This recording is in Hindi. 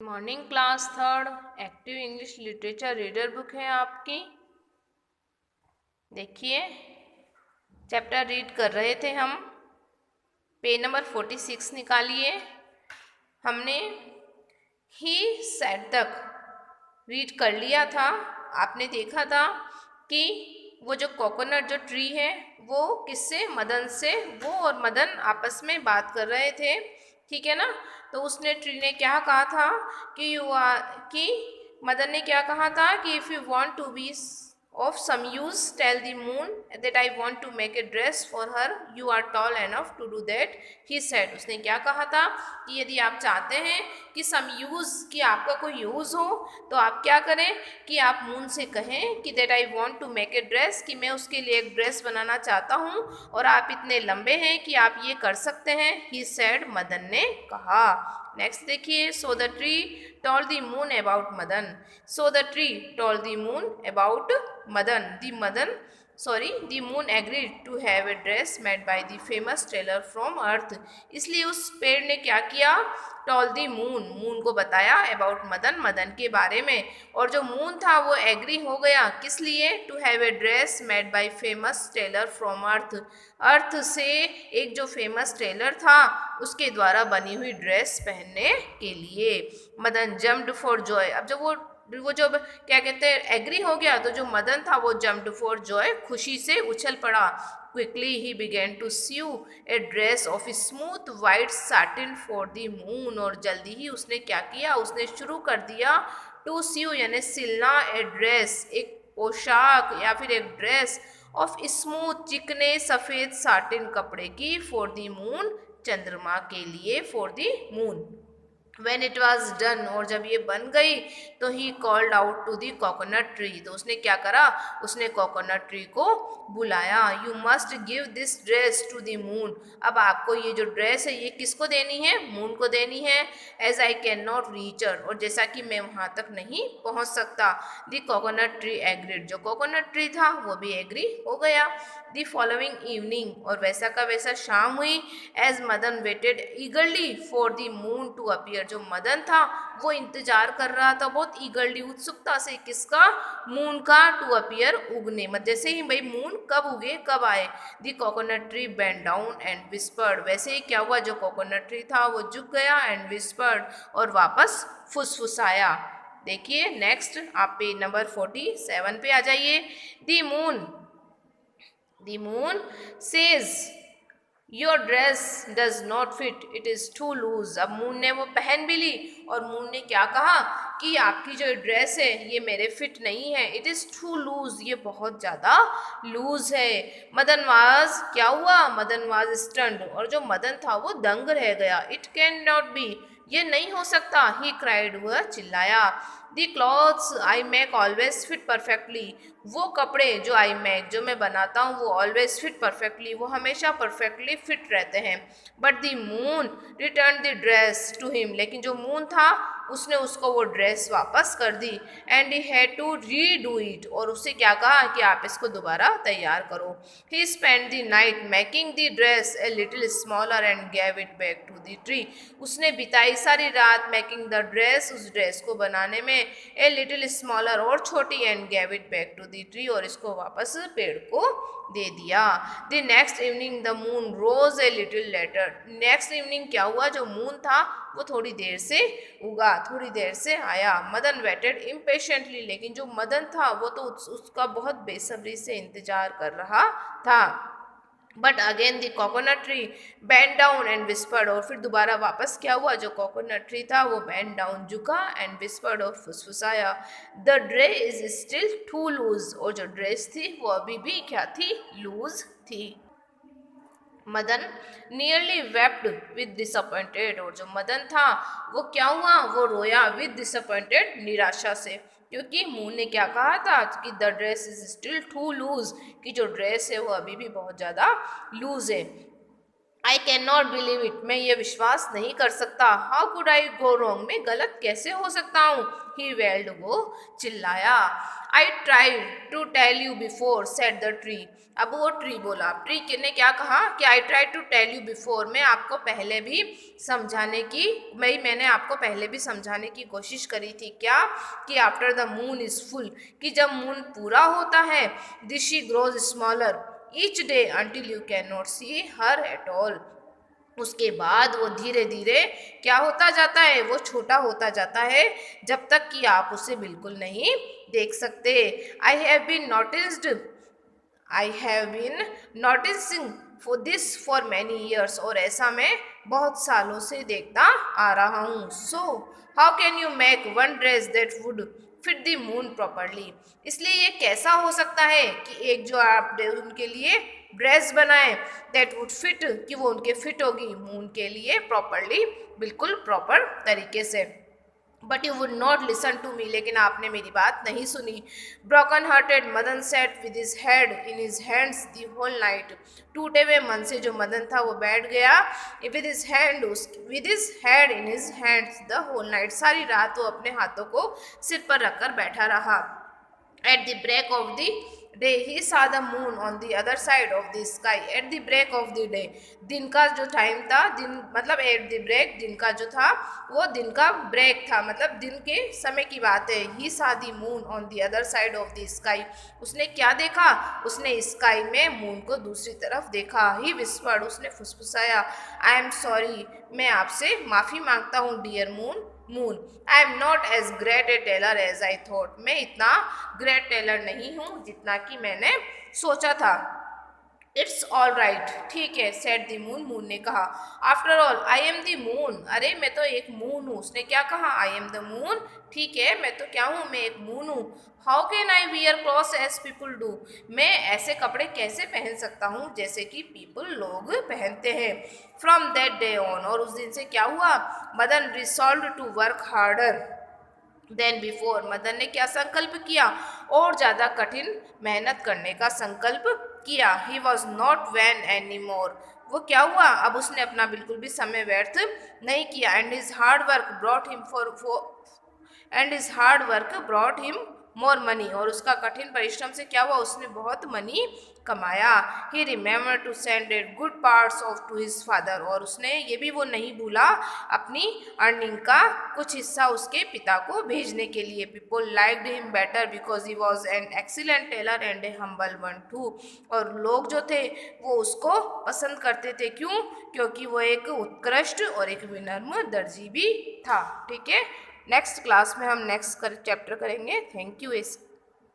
Morning class third active English literature reader book है आपकी। देखिए चैप्टर रीड कर रहे थे हम। पेज नंबर 46 निकालिए। हमने ही सेड तक रीड कर लिया था। आपने देखा था कि वो जो कोकोनट जो ट्री है वो किससे, मदन से, वो और मदन आपस में बात कर रहे थे, ठीक है ना। तो उसने ट्री ने क्या कहा था कि मदन ने क्या कहा था कि if you want to be of some use, tell the moon that I want to make a dress for her, you are tall enough to do that, he said। उसने क्या कहा था कि यदि आप चाहते हैं कि some use, कि आपका कोई यूज़ हो, तो आप क्या करें कि आप मून से कहें कि that I want to make a dress, कि मैं उसके लिए एक ड्रेस बनाना चाहता हूँ और आप इतने लंबे हैं कि आप ये कर सकते हैं, he said, मदन ने कहा। नेक्स्ट देखिए, so the tree told the moon about Madan. So the tree told the moon about Madan. The moon agreed to have a dress made by the famous tailor from earth. इसलिए उस पेड़ ने क्या किया, टॉल दी मून को बताया अबाउट मदन के बारे में। और जो मून था वो एग्री हो गया, किस लिए, to have a dress made by famous tailor from earth से एक जो फेमस टेलर था उसके द्वारा बनी हुई ड्रेस पहनने के लिए। Madan jumped for Joy. अब जब वो जब क्या कहते हैं एग्री हो गया, तो जो मदन था वो जम्प्ड फॉर जॉय, खुशी से उछल पड़ा। क्विकली ही began to sew a dress of smooth white satin for the moon. और जल्दी ही उसने क्या किया, उसने शुरू कर दिया टू स्यू यानी सिलना, ए ड्रेस एक पोशाक या फिर एक ड्रेस, ऑफ स्मूथ चिकने सफ़ेद साटिन कपड़े की, फॉर द मून चंद्रमा के लिए, for the moon. When it was done, और जब ये बन गई तो he called out to the coconut tree. तो उसने क्या करा, उसने कोकोनट ट्री को बुलाया। You must give this dress to the moon. अब आपको ये जो ड्रेस है ये किसको देनी है, मून को देनी है। एज आई कैन नॉट रीच हर, और जैसा कि मैं वहाँ तक नहीं पहुँच सकता। दी कोकोनट ट्री एग्रीड, जो कोकोनट ट्री था वो भी एग्री हो गया। दी फॉलोइंग इवनिंग, और वैसा का वैसा शाम हुई। As Madan waited eagerly for the moon to appear, जो मदन था वो इंतजार कर रहा था बहुत ईगरली, उत्सुकता से, किसका, मून का, टू अपीयर उगने, मत जैसे ही भाई मून कब उगे कब आए। The coconut tree bend down and whispered, वैसे ही क्या हुआ, जो कोकोनट ट्री था वो झुक गया, एंड विस्पर्ड, और वापस फुसफुसाया। देखिए नेक्स्ट आप पेज नंबर 47 पे आ जाइए। The moon says your dress does not fit, it is too loose. अब मून ने वो पहन भी ली और मून ने क्या कहा कि आपकी जो ड्रेस है ये मेरे फिट नहीं है, इट इज़ टू लूज, ये बहुत ज़्यादा लूज है। मदन वाज, क्या हुआ, मदन वाज स्टन्ड, और जो मदन था वो दंग रह गया। इट कैन नॉट बी, ये नहीं हो सकता। ही क्राइड, वह चिल्लाया। The clothes I make always fit perfectly, वो कपड़े जो आई मेक, जो मैं बनाता हूँ वो ऑलवेज फिट परफेक्टली, वो हमेशा परफेक्टली फिट रहते हैं। But the moon return the dress to him, लेकिन जो मून था उसने उसको वो ड्रेस वापस कर दी। And he had to redo it, और उससे क्या कहा कि आप इसको दोबारा तैयार करो। He spend the night making the dress a little smaller and gave it back to the tree, उसने बिताई सारी रात मेकिंग द ड्रेस, उस ड्रेस को बनाने में, ए लिटिल स्मॉलर, और छोटी, and gave it back to the tree, और इसको वापस पेड़ को दे दिया। The next evening the moon rose a little later, next evening क्या हुआ, जो मून था वो थोड़ी देर से उगा, थोड़ी देर से आया। मदन वेटेड इम्पेशेंटली, लेकिन जो मदन था वो तो उसका बहुत बेसब्री से इंतजार कर रहा था। But again the coconut tree band down and whispered, और फिर दोबारा वापस क्या हुआ, जो कोकोनट ट्री था वो बैंड डाउन, झुका, एंड विस्पर्ड, और फुसफुसाया। The dress is still too loose, और जो ड्रेस थी वो अभी भी क्या थी, लूज थी। Madan nearly vaped with disappointed, और जो मदन था वो क्या हुआ, वो रोया, विद डिसअपॉइंटेड, निराशा से, क्योंकि मून ने क्या कहा था कि the dress is still too loose, कि जो ड्रेस है वो अभी भी बहुत ज़्यादा लूज है। आई कैन नॉट बिलीव इट, मैं ये विश्वास नहीं कर सकता। How could I go wrong, मैं गलत कैसे हो सकता हूँ। ही वेल्ड, वो चिल्लाया। I tried to tell you before said the tree, अब वो ट्री बोला। ट्री ने क्या कहा कि I try to tell you before, मैं आपको पहले भी समझाने की मैंने आपको पहले भी समझाने की कोशिश करी थी। क्या कि after the moon is full, कि जब मून पूरा होता है, this she grows smaller each day until you cannot नॉट सी हर एट ऑल, उसके बाद वो धीरे धीरे क्या होता जाता है, वो छोटा होता जाता है जब तक कि आप उसे बिल्कुल नहीं देख सकते। I have been noticing for this for many years, और ऐसा मैं बहुत सालों से देखता आ रहा हूँ। So how can you make one dress that would fit the moon properly, इसलिए ये कैसा हो सकता है कि एक जो आप उनके लिए ड्रेस बनाए दैट वुड फिट, कि वो उनके फिट होगी मून के लिए प्रॉपरली, बिल्कुल प्रॉपर तरीके से। But you would not listen to me, लेकिन आपने मेरी बात नहीं सुनी। Broken hearted Madan sat with his head in his hands the whole night, टूटे हुए मन से जो मदन था वो बैठ गया with his head in his hands the whole night, सारी रात वो अपने हाथों को सिर पर रखकर बैठा रहा। At the break of the day he saw the moon on the other side of the sky. At the break of the day, दिन का जो टाइम था, दिन मतलब at the break, दिन का जो था वो दिन का ब्रेक था, मतलब दिन के समय की बात है। he saw the moon on the other side of the sky, उसने क्या देखा, उसने स्काई में मून को दूसरी तरफ देखा। he whispered, उसने फुसफुसाया। I am sorry, मैं आपसे माफ़ी मांगता हूँ dear moon, I am not as great a tailor as I thought, मैं इतना ग्रेट टेलर नहीं हूँ जितना कि मैंने सोचा था। इट्स ऑल राइट, ठीक है, सेड द मून, मून ने कहा। After all I am the moon, अरे मैं तो एक मून हूँ, उसने क्या कहा, आई एम द मून, ठीक है मैं तो क्या हूँ, मैं एक मून हूँ। How can I wear clothes as people do, मैं ऐसे कपड़े कैसे पहन सकता हूँ जैसे कि पीपल लोग पहनते हैं। फ्रॉम दैट डे ऑन, और उस दिन से क्या हुआ, Madan resolved to work harder than before, Madan ने क्या संकल्प किया, और ज़्यादा कठिन मेहनत करने का संकल्प किया। He was not van any more, वो क्या हुआ, अब उसने अपना बिल्कुल भी समय व्यर्थ नहीं किया। And his hard work brought him more money, और उसका कठिन परिश्रम से क्या हुआ, उसने बहुत मनी कमाया। He remember to send it good parts of to his father, और उसने ये भी वो नहीं भूला अपनी अर्निंग का कुछ हिस्सा उसके पिता को भेजने के लिए। People liked him better because he was an excellent tailor and a humble one too, और लोग जो थे वो उसको पसंद करते थे, क्यों, क्योंकि वो एक उत्कृष्ट और एक विनम्र दर्जी भी था। ठीक है, नेक्स्ट क्लास में हम नेक्स्ट चैप्टर करेंगे। Thank you.